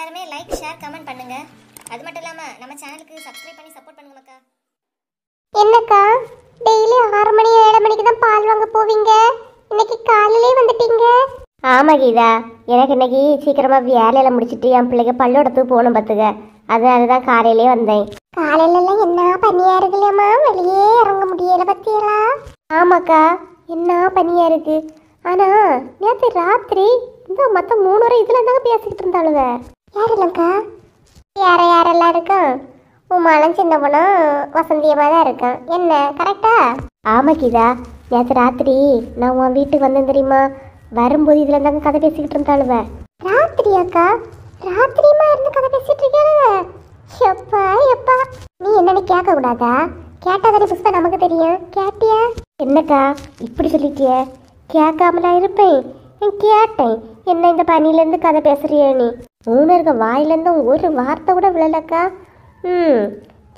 எல்லாருமே like share comment பண்ணுங்க. அது மட்டும் இல்லாம நம்ம சேனலுக்கு சப்ஸ்கிரைப் பண்ணி சப்போர்ட் பண்ணுங்க மக்கா. என்னக்கா டெய்லி 6 மணி 7 மணிக்கு தான் பால் வாங்க போவீங்க, இன்னைக்கு காலையிலே வந்துட்டீங்க? ஆமா கீதா, எனக்கு இன்னைக்கு சீக்கிரமா வேலையில முடிச்சிட்டு என் பிள்ளைக்கு பள்ளிக்கூடத்துக்கு போகணும் பார்த்துக்க, அதனால தான் காலையிலே வந்தேன். காலையில எல்லாம் என்ன பனியா இருக்குல்லம்மா, வெளியே இறங்க முடியல பத்தியலா? ஆமாக்கா, என்ன பனியா இருக்கு. ஆனா நேற்று ராத்திரி இந்த மற்ற 3 வரை இதுல இருந்தாங்க பேசிக்கிட்டு இருந்தாளுங்க. யாரெல்லாம்க்கா? யாரெல்லாம் இருக்கும்? உமாலும் சின்ன பொண்ணும் வசந்தியமாக தான் இருக்கும். என்ன கரெக்டா? ஆமா கீதா, நேற்று ராத்திரி நான் உன் வீட்டுக்கு வந்தேன் தெரியுமா, வரும்போது இதுல இருந்தாங்க கதை பேசிக்கிட்டு இருந்தாளுவ. ராத்திரியாக்கா? ராத்திரியுமா இருந்து கதை பேசிட்டு இருக்காளுவ? எப்பா எப்பா, நீ என்னன்னு கேட்க கூடாதா? கேட்டாதானே புஷ்பா நமக்கு தெரியும். கேட்டியா? என்னக்கா இப்படி சொல்லிட்டிய? கேட்காமலா இருப்பேன், கேட்டேன். என்ன இந்த பனியிலேருந்து கதை பேசுறிய நீ? ஊனருக்க வாயிலேருந்து ஒரு வார்த்தை கூட விழலக்கா.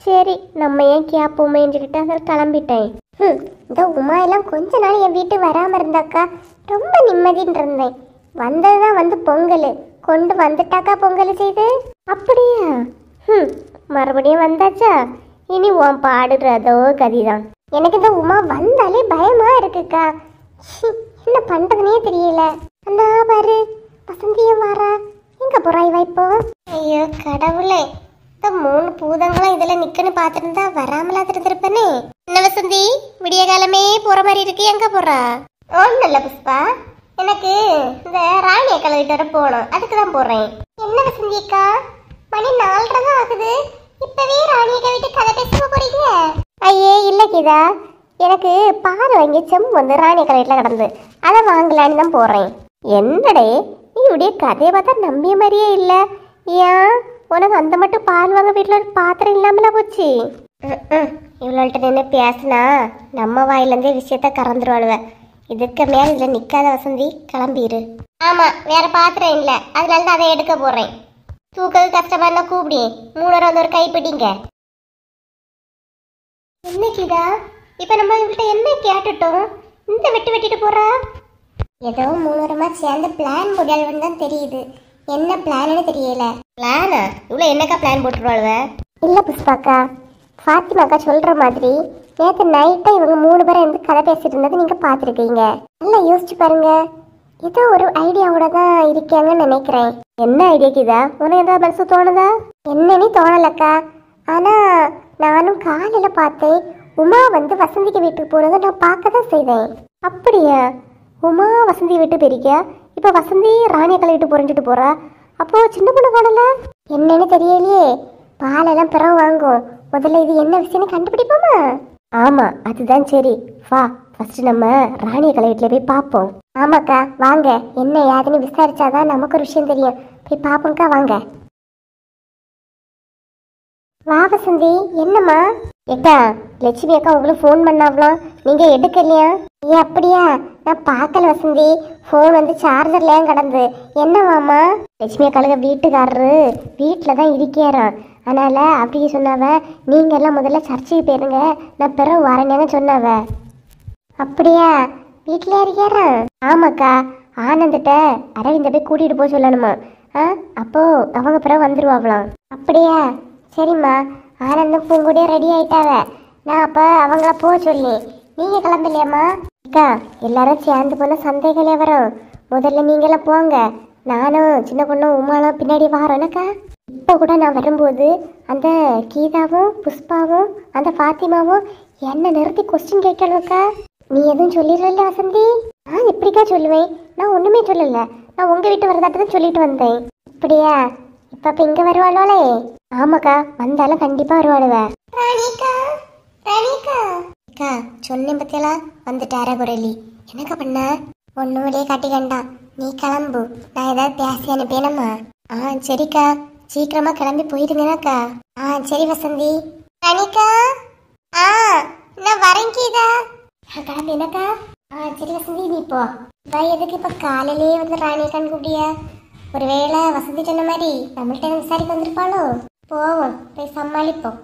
சரி, நம்ம ஏன் கேட்போமேன்னு சொல்லிட்டு அதில் கிளம்பிட்டேன். இந்த உமா எல்லாம் கொஞ்ச நாள் என் வீட்டுக்கு வராமல் இருந்தாக்கா ரொம்ப நிம்மதின்னு இருந்தேன். வந்ததுதான் வந்து பொங்கல் கொண்டு வந்துட்டாக்கா பொங்கல் செய்து. அப்படியா? மறுபடியும் வந்தாச்சா? இனி உன் பாடுறதோ கதிதான். எனக்கு இந்த உமா வந்தாலே பயமா இருக்குக்கா. என்ன பண்றதுனே தெரியல. அண்ணா பாரு, வசந்தியும் வாரா. எங்க போறா இவ இப்போ? ஐயோ கடவுளே, இந்த 3 பூதங்களும் இதுல நிக்கன்னு பாத்துருந்தா வராமலா இருந்திருப்பனே. என்ன வசந்தி, விடிய காலமே போற மாதிரி இருக்கு, எங்க போறா? ஒன்னும் இல்ல புஷ்பா, எனக்கு இந்த ராணியை கழுவிட்டு வர போகணும், அதுக்குதான் போறேன். என்ன வசந்தி அக்கா, மணி 4:30 தான் ஆகுது, இப்பவே ராணியை கழுவிட்டு கதை பேச போறீங்க? ஐயே இல்ல கீதா, எனக்கு பால் வாங்கி செம்பு வந்து ராணி கடையில் கிடந்து அதை வாங்கலான்னு தான் போகிறேன். என்னடே நீ இப்படியே கதையை பார்த்தா நம்பிய மாதிரியே இல்லை. ஏன் உனக்கு அந்த மட்டும் பால் வாங்க வீட்டில் ஒரு பாத்திரம் இல்லாமலா போச்சு? இவ்வளோட்ட நின்று பேசினா நம்ம வாயிலேருந்தே விஷயத்த கறந்துருவாளுவ. இதுக்கு மேலே இதில் நிற்காத வசந்தி, கிளம்பிடு. ஆமாம், வேற பாத்திரம் இல்லை, அதனால தான் அதை எடுக்க போகிறேன். தூக்கிறது கஷ்டமா இருந்தால் கூப்பிடி, 3 வந்து ஒரு கைப்பிடிங்க. என்னைக்குதா இப்ப நம்ம இவள்கிட்ட என்ன கேட்டுட்டோம், இந்த வெட்டிட்டு போறா? ஏதோ 3 வாரமா சேர்ந்து பிளான் போடலன்னு தான் தெரியுது. என்ன பிளான்னு தெரியல. பிளானா? இவ்வளவு என்னக்கா பிளான் போட்டுருவாளுவ? இல்ல புஷ்பாக்கா, ஃபாத்திமாக்கா சொல்ற மாதிரி நேற்று நைட்டை இவங்க 3 பேரும் இருந்து கதை பேசிட்டு இருந்தது நீங்க பாத்துருக்கீங்க. நல்லா யோசிச்சு பாருங்க, ஏதோ ஒரு ஐடியாவோட தான் இருக்காங்கன்னு நினைக்கிறேன். என்ன ஐடியாக்குதா? உனக்கு ஏதாவது மனசு தோணுதா? என்னன்னு தோணலக்கா, ஆனா நானும் காலையில பார்த்தேன் உமா வந்து வசந்திக்கு வீட்டுக்கு போனதை நான் பார்க்க தான் செய்தேன். அப்படியா? உமா வசந்தி வீட்டு போயிருக்கியா? இப்போ வசந்தி ராணியை கழுவிட்டு போறஞ்சிட்டு போறா, அப்போ சின்ன பொண்ணு காணல. என்னன்னு தெரியலையே, பாலெல்லாம் பிறகு வாங்கும், முதல்ல இது என்ன விஷயம்னு கண்டுபிடிப்போமா? ஆமா, அதுதான் சரி. வா, ஃபர்ஸ்ட் நம்ம ராணியை கழுவிட்டுல போய் பார்ப்போம். ஆமாக்கா வாங்க, என்ன யாருன்னு விசாரிச்சாதான் நமக்கு ஒரு விஷயம் தெரியும். போய் பார்ப்போம்க்கா வாங்க. வா வசந்தி. என்னம்மா? ஏக்கா, லட்சுமி அக்கா உங்களுக்கு ஃபோன் பண்ணாவலாம், நீங்க எடுக்கலையா? ஏ அப்படியா? நான் பார்க்கல வசந்தி, ஃபோன் வந்து சார்ஜர்லயும் கிடந்து. என்னவாமா? லட்சுமி அக்காளுக்கு வீட்டுக்காரரு வீட்டில் தான் இருக்காராம், அதனால அப்படி சொன்னாவ, நீங்க எல்லாம் முதல்ல சர்ச்சைக்கு போயிருங்க, நான் பிறகு வரேன்னு சொன்னாவ. அப்படியா? வீட்டிலே இருக்காரா? ஆமாக்கா, ஆனந்திட்ட அரவிந்த போய் கூட்டிட்டு போய் சொல்லணுமா, அப்போ அவங்க பிறகு வந்துருவாங்களாம். அப்படியா? சரிம்மா, ஆனந்தும் பூங்கூடியே ரெடி ஆயிட்டாவ, நான் அப்போ அவங்கள போக சொல்லி. நீங்கள் கிளம்பலையாம்மா? அக்கா, எல்லாரும் சேர்ந்து போன சந்தைகளே வரும், முதல்ல நீங்களாம் போங்க, நானும் சின்ன பொண்ணும் உமாலும் பின்னாடி வரோம்க்கா. இப்போ கூட நான் வரும்போது அந்த கீதாவும் புஷ்பாவும் அந்த ஃபாத்திமாவும் என்ன நிறுத்தி கொஸ்டின் கேட்கணும்க்கா. நீ எதுவும் சொல்லிடல வசந்தி? நான் எப்படிக்கா சொல்லுவேன், நான் ஒன்றுமே சொல்லலை, நான் உங்கள் வீட்டு வரதாட்டு தான் சொல்லிட்டு வந்தேன். அப்படியா? இப்ப இங்க வருவாளே? ஆமாக்கா, வந்தாலும் கண்டிப்பா வருவாளுவ. சொன்னேன் பத்தியெல்லாம் வந்துட்டார குரலி. என்னக்கா பண்ண? ஒன்னும் வெளியே காட்டி வேண்டாம், நீ கிளம்பு, நான் ஏதாவது பேசி அனுப்பினம்மா. சரிக்கா, சீக்கிரமா கிளம்பி போயிடுங்கனாக்கா. சரி வசந்தி. ரணிகா, நான் வரேங்கீதா. கிளம்பி என்னக்கா? சரி வசந்தி, நீ போ. எதுக்கு இப்ப காலையிலேயே வந்து ராணிகான்னு கூப்பிடியா? ஒருவேளை வசந்தி சொன்ன மாதிரி நம்மள்கிட்ட விசாரிக்க வந்திருப்பாளோ? போவோம், போய் சமாளிப்போம்.